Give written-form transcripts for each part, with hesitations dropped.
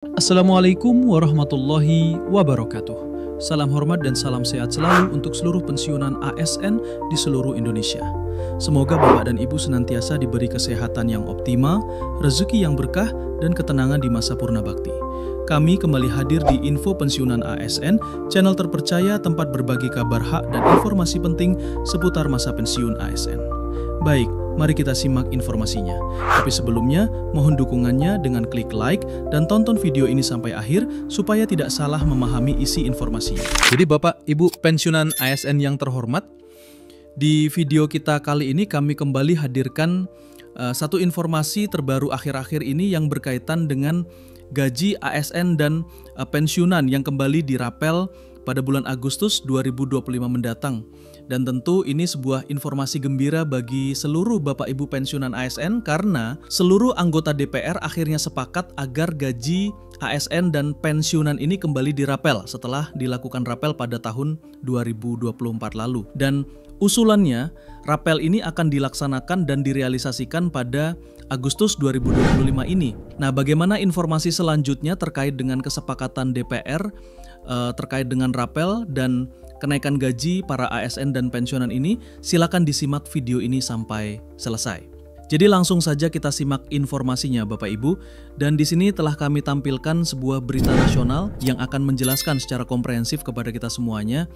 Assalamualaikum warahmatullahi wabarakatuh. Salam hormat dan salam sehat selalu untuk seluruh pensiunan ASN di seluruh Indonesia. Semoga Bapak dan Ibu senantiasa diberi kesehatan yang optimal, rezeki yang berkah, dan ketenangan di masa purna bakti. Kami kembali hadir di Info Pensiunan ASN, channel terpercaya tempat berbagi kabar hak dan informasi penting seputar masa pensiun ASN. Baik, mari kita simak informasinya. Tapi sebelumnya, mohon dukungannya dengan klik like dan tonton video ini sampai akhir supaya tidak salah memahami isi informasinya. Jadi Bapak, Ibu pensiunan ASN yang terhormat, di video kita kali ini kami kembali hadirkan satu informasi terbaru akhir-akhir ini yang berkaitan dengan gaji ASN dan pensiunan yang kembali dirapel pada bulan Agustus 2025 mendatang. Dan tentu ini sebuah informasi gembira bagi seluruh Bapak Ibu pensiunan ASN karena seluruh anggota DPR akhirnya sepakat agar gaji ASN dan pensiunan ini kembali dirapel setelah dilakukan rapel pada tahun 2024 lalu. Dan usulannya, rapel ini akan dilaksanakan dan direalisasikan pada Agustus 2025 ini. Nah, bagaimana informasi selanjutnya terkait dengan kesepakatan DPR terkait dengan rapel dan kenaikan gaji para ASN dan pensiunan ini? Silakan disimak video ini sampai selesai. Jadi langsung saja kita simak informasinya Bapak Ibu. Dan di sini telah kami tampilkan sebuah berita nasional yang akan menjelaskan secara komprehensif kepada kita semuanya,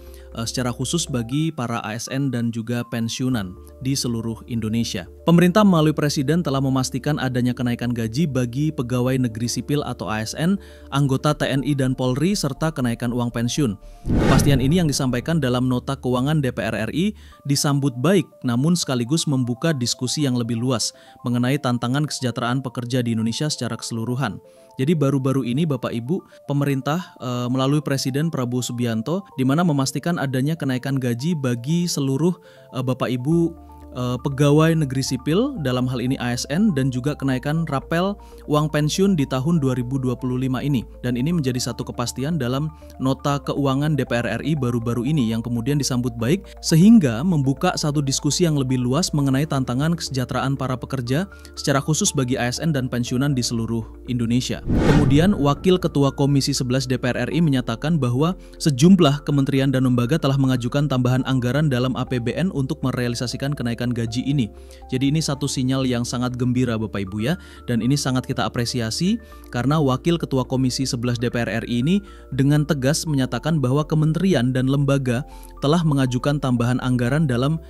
secara khusus bagi para ASN dan juga pensiunan di seluruh Indonesia. Pemerintah melalui Presiden telah memastikan adanya kenaikan gaji bagi pegawai negeri sipil atau ASN, anggota TNI dan Polri, serta kenaikan uang pensiun. Kepastian ini yang disampaikan dalam Nota Keuangan DPR RI disambut baik, namun sekaligus membuka diskusi yang lebih luas mengenai tantangan kesejahteraan pekerja di Indonesia secara keseluruhan. Jadi baru-baru ini Bapak Ibu, pemerintah melalui Presiden Prabowo Subianto di mana memastikan adanya kenaikan gaji bagi seluruh Bapak Ibu pegawai negeri sipil, dalam hal ini ASN, dan juga kenaikan rapel uang pensiun di tahun 2025 ini. Dan ini menjadi satu kepastian dalam Nota Keuangan DPR RI baru-baru ini yang kemudian disambut baik sehingga membuka satu diskusi yang lebih luas mengenai tantangan kesejahteraan para pekerja secara khusus bagi ASN dan pensiunan di seluruh Indonesia. Kemudian Wakil Ketua Komisi 11 DPR RI menyatakan bahwa sejumlah kementerian dan lembaga telah mengajukan tambahan anggaran dalam APBN untuk merealisasikan kenaikan gaji ini. Jadi ini satu sinyal yang sangat gembira Bapak Ibu ya, dan ini sangat kita apresiasi karena Wakil Ketua Komisi 11 DPR RI ini dengan tegas menyatakan bahwa kementerian dan lembaga telah mengajukan tambahan anggaran dalam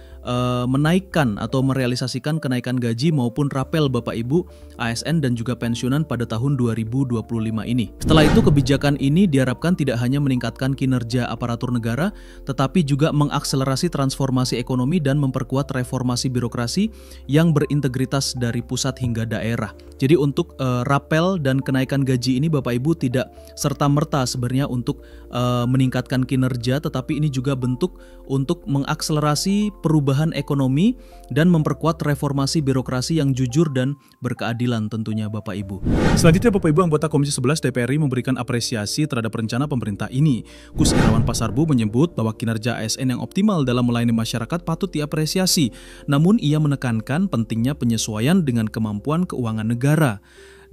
menaikkan atau merealisasikan kenaikan gaji maupun rapel Bapak Ibu ASN dan juga pensiunan pada tahun 2025 ini. Setelah itu kebijakan ini diharapkan tidak hanya meningkatkan kinerja aparatur negara tetapi juga mengakselerasi transformasi ekonomi dan memperkuat reformasi birokrasi yang berintegritas dari pusat hingga daerah. Jadi untuk rapel dan kenaikan gaji ini Bapak Ibu tidak serta-merta sebenarnya untuk meningkatkan kinerja, tetapi ini juga bentuk untuk mengakselerasi perubahan ekonomi dan memperkuat reformasi birokrasi yang jujur dan berkeadilan tentunya Bapak Ibu. Selanjutnya Bapak Ibu, anggota Komisi 11 DPR RI memberikan apresiasi terhadap rencana pemerintah ini. Gus Irawan Pasarbo menyebut bahwa kinerja ASN yang optimal dalam melayani masyarakat patut diapresiasi. Namun ia menekankan pentingnya penyesuaian dengan kemampuan keuangan negara.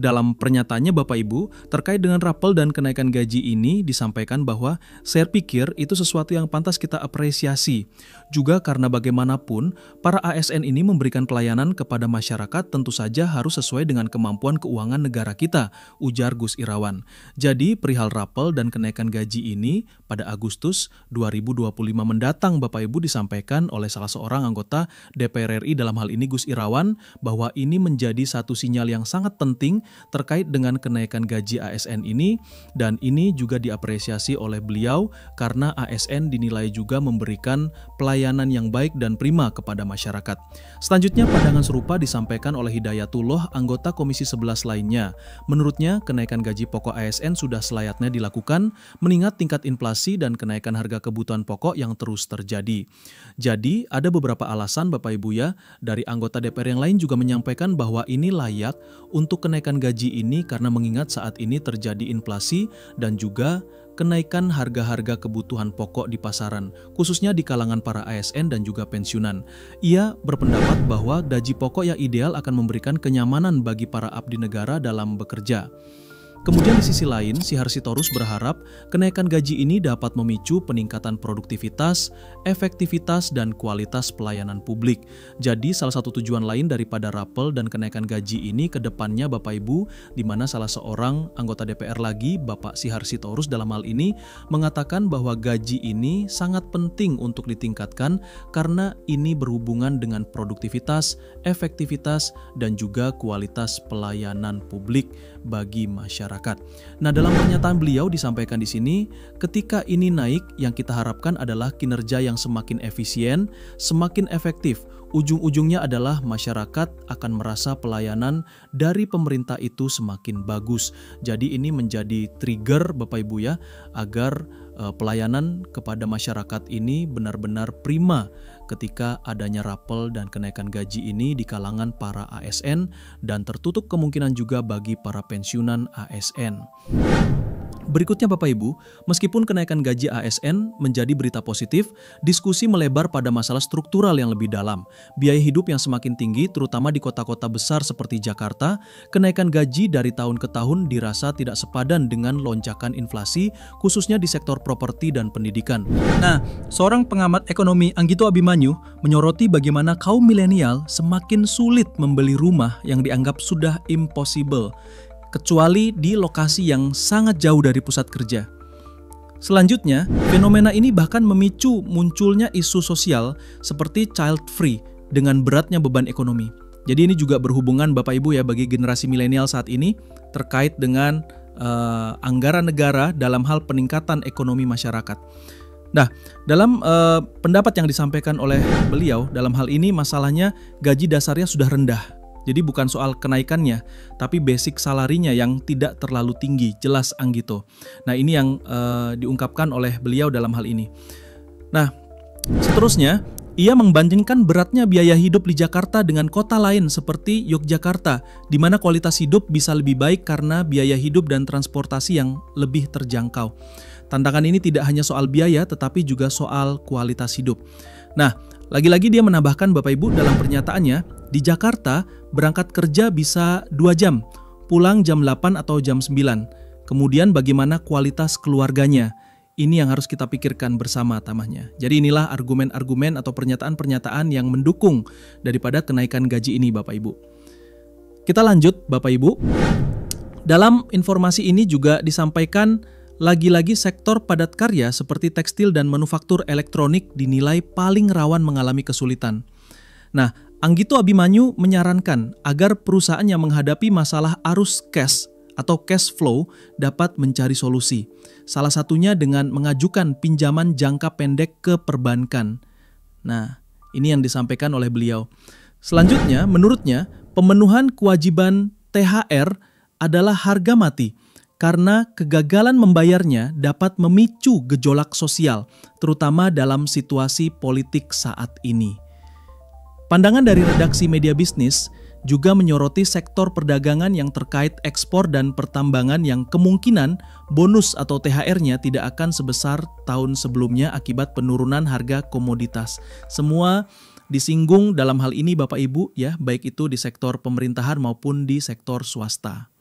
Dalam pernyataannya Bapak Ibu, terkait dengan rapel dan kenaikan gaji ini disampaikan bahwa saya pikir itu sesuatu yang pantas kita apresiasi. Juga karena bagaimanapun, para ASN ini memberikan pelayanan kepada masyarakat tentu saja harus sesuai dengan kemampuan keuangan negara kita, ujar Gus Irawan. Jadi perihal rapel dan kenaikan gaji ini pada Agustus 2025 mendatang Bapak Ibu disampaikan oleh salah seorang anggota DPR RI dalam hal ini Gus Irawan bahwa ini menjadi satu sinyal yang sangat penting terkait dengan kenaikan gaji ASN ini, dan ini juga diapresiasi oleh beliau karena ASN dinilai juga memberikan pelayanan yang baik dan prima kepada masyarakat. Selanjutnya pandangan serupa disampaikan oleh Hidayatullah, anggota Komisi 11 lainnya. Menurutnya kenaikan gaji pokok ASN sudah selayaknya dilakukan mengingat tingkat inflasi dan kenaikan harga kebutuhan pokok yang terus terjadi. Jadi ada beberapa alasan Bapak Ibu ya, dari anggota DPR yang lain juga menyampaikan bahwa ini layak untuk kenaikan gaji ini karena mengingat saat ini terjadi inflasi dan juga kenaikan harga-harga kebutuhan pokok di pasaran, khususnya di kalangan para ASN dan juga pensiunan. Ia berpendapat bahwa gaji pokok yang ideal akan memberikan kenyamanan bagi para abdi negara dalam bekerja. Kemudian di sisi lain, Syihar Sitorus berharap kenaikan gaji ini dapat memicu peningkatan produktivitas, efektivitas, dan kualitas pelayanan publik. Jadi salah satu tujuan lain daripada rapel dan kenaikan gaji ini ke depannya Bapak Ibu, di mana salah seorang anggota DPR lagi, Bapak Syihar Sitorus dalam hal ini, mengatakan bahwa gaji ini sangat penting untuk ditingkatkan karena ini berhubungan dengan produktivitas, efektivitas, dan juga kualitas pelayanan publik bagi masyarakat. Nah, dalam pernyataan beliau disampaikan di sini, ketika ini naik, yang kita harapkan adalah kinerja yang semakin efisien, semakin efektif. Ujung-ujungnya adalah masyarakat akan merasa pelayanan dari pemerintah itu semakin bagus. Jadi ini menjadi trigger Bapak Ibu ya, agar pelayanan kepada masyarakat ini benar-benar prima ketika adanya rapel dan kenaikan gaji ini di kalangan para ASN dan tertutup kemungkinan juga bagi para pensiunan ASN. Berikutnya Bapak Ibu, meskipun kenaikan gaji ASN menjadi berita positif, diskusi melebar pada masalah struktural yang lebih dalam. Biaya hidup yang semakin tinggi, terutama di kota-kota besar seperti Jakarta, kenaikan gaji dari tahun ke tahun dirasa tidak sepadan dengan lonjakan inflasi, khususnya di sektor properti dan pendidikan. Nah, seorang pengamat ekonomi Anggito Abimanyu menyoroti bagaimana kaum milenial semakin sulit membeli rumah yang dianggap sudah impossible, kecuali di lokasi yang sangat jauh dari pusat kerja. Selanjutnya, fenomena ini bahkan memicu munculnya isu sosial seperti child free dengan beratnya beban ekonomi. Jadi ini juga berhubungan Bapak Ibu ya bagi generasi milenial saat ini terkait dengan anggaran negara dalam hal peningkatan ekonomi masyarakat. Nah, dalam pendapat yang disampaikan oleh beliau dalam hal ini masalahnya gaji dasarnya sudah rendah. Jadi bukan soal kenaikannya, tapi basic salarinya yang tidak terlalu tinggi, jelas Anggito. Nah ini yang diungkapkan oleh beliau dalam hal ini. Nah seterusnya, ia membandingkan beratnya biaya hidup di Jakarta dengan kota lain seperti Yogyakarta, di mana kualitas hidup bisa lebih baik karena biaya hidup dan transportasi yang lebih terjangkau. Tantangan ini tidak hanya soal biaya, tetapi juga soal kualitas hidup. Nah, lagi-lagi dia menambahkan Bapak Ibu dalam pernyataannya, di Jakarta berangkat kerja bisa 2 jam, pulang jam 8 atau jam 9. Kemudian bagaimana kualitas keluarganya? Ini yang harus kita pikirkan bersama tamahnya. Jadi inilah argumen-argumen atau pernyataan-pernyataan yang mendukung daripada kenaikan gaji ini Bapak Ibu. Kita lanjut Bapak Ibu. Dalam informasi ini juga disampaikan lagi-lagi sektor padat karya seperti tekstil dan manufaktur elektronik dinilai paling rawan mengalami kesulitan. Nah, Anggito Abimanyu menyarankan agar perusahaan yang menghadapi masalah arus cash atau cash flow dapat mencari solusi. Salah satunya dengan mengajukan pinjaman jangka pendek ke perbankan. Nah, ini yang disampaikan oleh beliau. Selanjutnya, menurutnya, pemenuhan kewajiban THR adalah harga mati karena kegagalan membayarnya dapat memicu gejolak sosial, terutama dalam situasi politik saat ini. Pandangan dari redaksi Media Bisnis juga menyoroti sektor perdagangan yang terkait ekspor dan pertambangan yang kemungkinan bonus atau THR-nya tidak akan sebesar tahun sebelumnya akibat penurunan harga komoditas. Semua disinggung dalam hal ini Bapak Ibu ya, baik itu di sektor pemerintahan maupun di sektor swasta.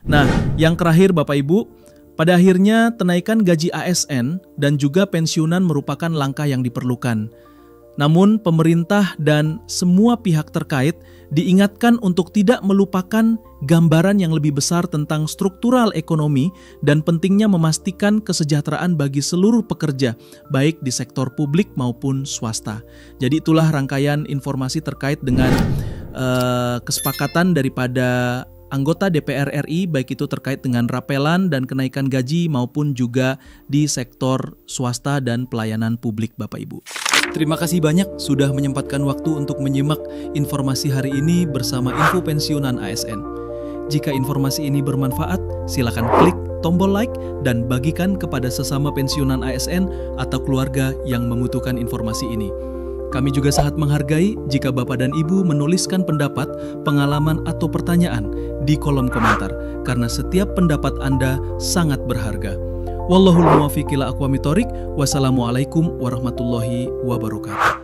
Nah, yang terakhir Bapak Ibu, pada akhirnya kenaikan gaji ASN dan juga pensiunan merupakan langkah yang diperlukan. Namun pemerintah dan semua pihak terkait diingatkan untuk tidak melupakan gambaran yang lebih besar tentang struktural ekonomi dan pentingnya memastikan kesejahteraan bagi seluruh pekerja, baik di sektor publik maupun swasta. Jadi itulah rangkaian informasi terkait dengan kesepakatan daripada anggota DPR RI, baik itu terkait dengan rapelan dan kenaikan gaji maupun juga di sektor swasta dan pelayanan publik Bapak Ibu. Terima kasih banyak sudah menyempatkan waktu untuk menyimak informasi hari ini bersama Info Pensiunan ASN. Jika informasi ini bermanfaat, silakan klik tombol like dan bagikan kepada sesama pensiunan ASN atau keluarga yang membutuhkan informasi ini. Kami juga sangat menghargai jika Bapak dan Ibu menuliskan pendapat, pengalaman, atau pertanyaan di kolom komentar, karena setiap pendapat Anda sangat berharga. Wallahul muwaffiq ila aqwamit thoriq. Wassalamualaikum warahmatullahi wabarakatuh.